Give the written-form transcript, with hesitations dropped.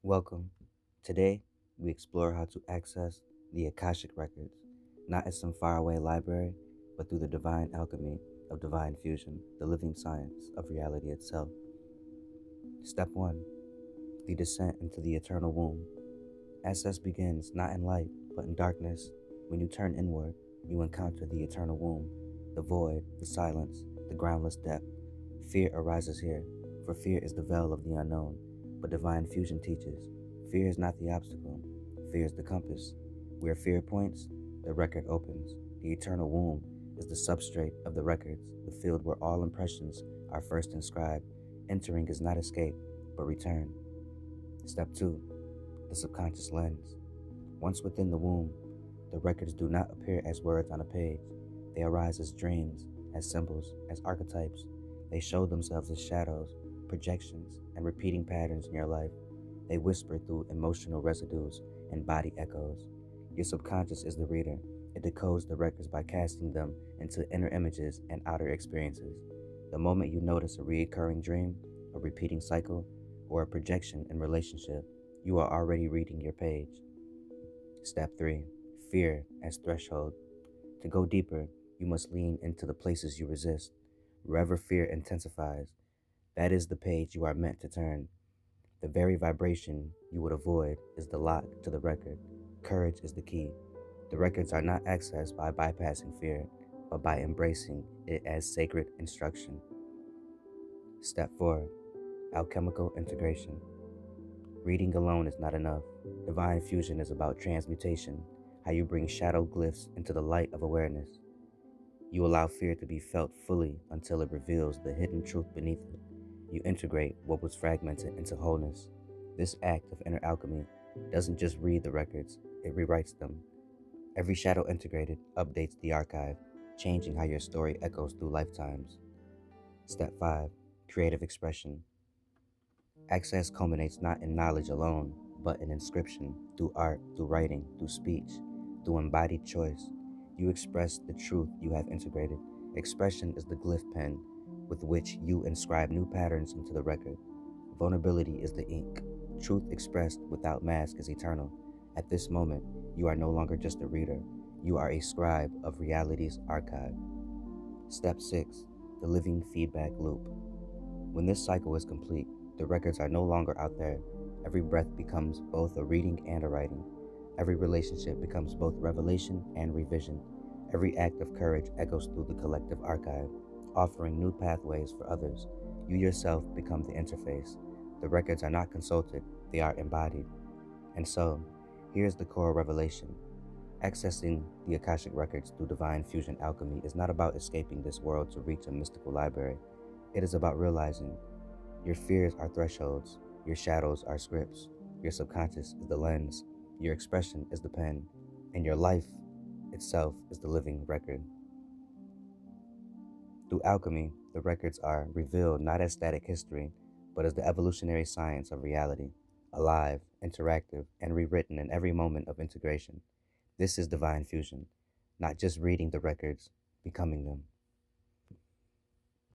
Welcome. Today, we explore how to access the Akashic records, not as some faraway library, but through the divine alchemy of divine fusion, the living science of reality itself. Step 1. The descent into the eternal womb. Access begins not in light, but in darkness. When you turn inward, you encounter the eternal womb, the void, the silence, the groundless depth. Fear arises here, for fear is the veil of the unknown. But divine fusion teaches fear is not the obstacle, fear is the compass. Where fear points, the record opens. The eternal womb is the substrate of the records, the field where all impressions are first inscribed. Entering is not escape, but return. Step 2. The subconscious lens. Once within the womb, the records do not appear as words on a page. They arise as dreams, as symbols, as archetypes. They show themselves as shadows, projections, and repeating patterns in your life. They whisper through emotional residues and body echoes. Your subconscious is the reader. It decodes the records by casting them into inner images and outer experiences. The moment you notice a recurring dream, a repeating cycle, or a projection in relationship, you are already reading your page. Step 3. Fear as threshold. To go deeper, you must lean into the places you resist. Wherever fear intensifies, that is the page you are meant to turn. The very vibration you would avoid is the lock to the record. Courage is the key. The records are not accessed by bypassing fear, but by embracing it as sacred instruction. Step 4. Alchemical integration. Reading alone is not enough. Divine fusion is about transmutation, how you bring shadow glyphs into the light of awareness. You allow fear to be felt fully until it reveals the hidden truth beneath it. You integrate what was fragmented into wholeness. This act of inner alchemy doesn't just read the records, it rewrites them. Every shadow integrated updates the archive, changing how your story echoes through lifetimes. Step 5. Creative expression. Access culminates not in knowledge alone, but in inscription, through art, through writing, through speech, through embodied choice. You express the truth you have integrated. Expression is the glyph pen with which you inscribe new patterns into the record. Vulnerability is the ink. Truth expressed without mask is eternal. At this moment, you are no longer just a reader. You are a scribe of reality's archive. Step 6. The living feedback loop. When this cycle is complete, the records are no longer out there. Every breath becomes both a reading and a writing. Every relationship becomes both revelation and revision. Every act of courage echoes through the collective archive, offering new pathways for others. You yourself become the interface. The records are not consulted, they are embodied. And so, here's the core revelation. Accessing the Akashic records through divine fusion alchemy is not about escaping this world to reach a mystical library. It is about realizing your fears are thresholds, your shadows are scripts, your subconscious is the lens, your expression is the pen, and your life itself is the living record. Through alchemy, the records are revealed not as static history, but as the evolutionary science of reality, alive, interactive, and rewritten in every moment of integration. This is divine fusion, not just reading the records, becoming them.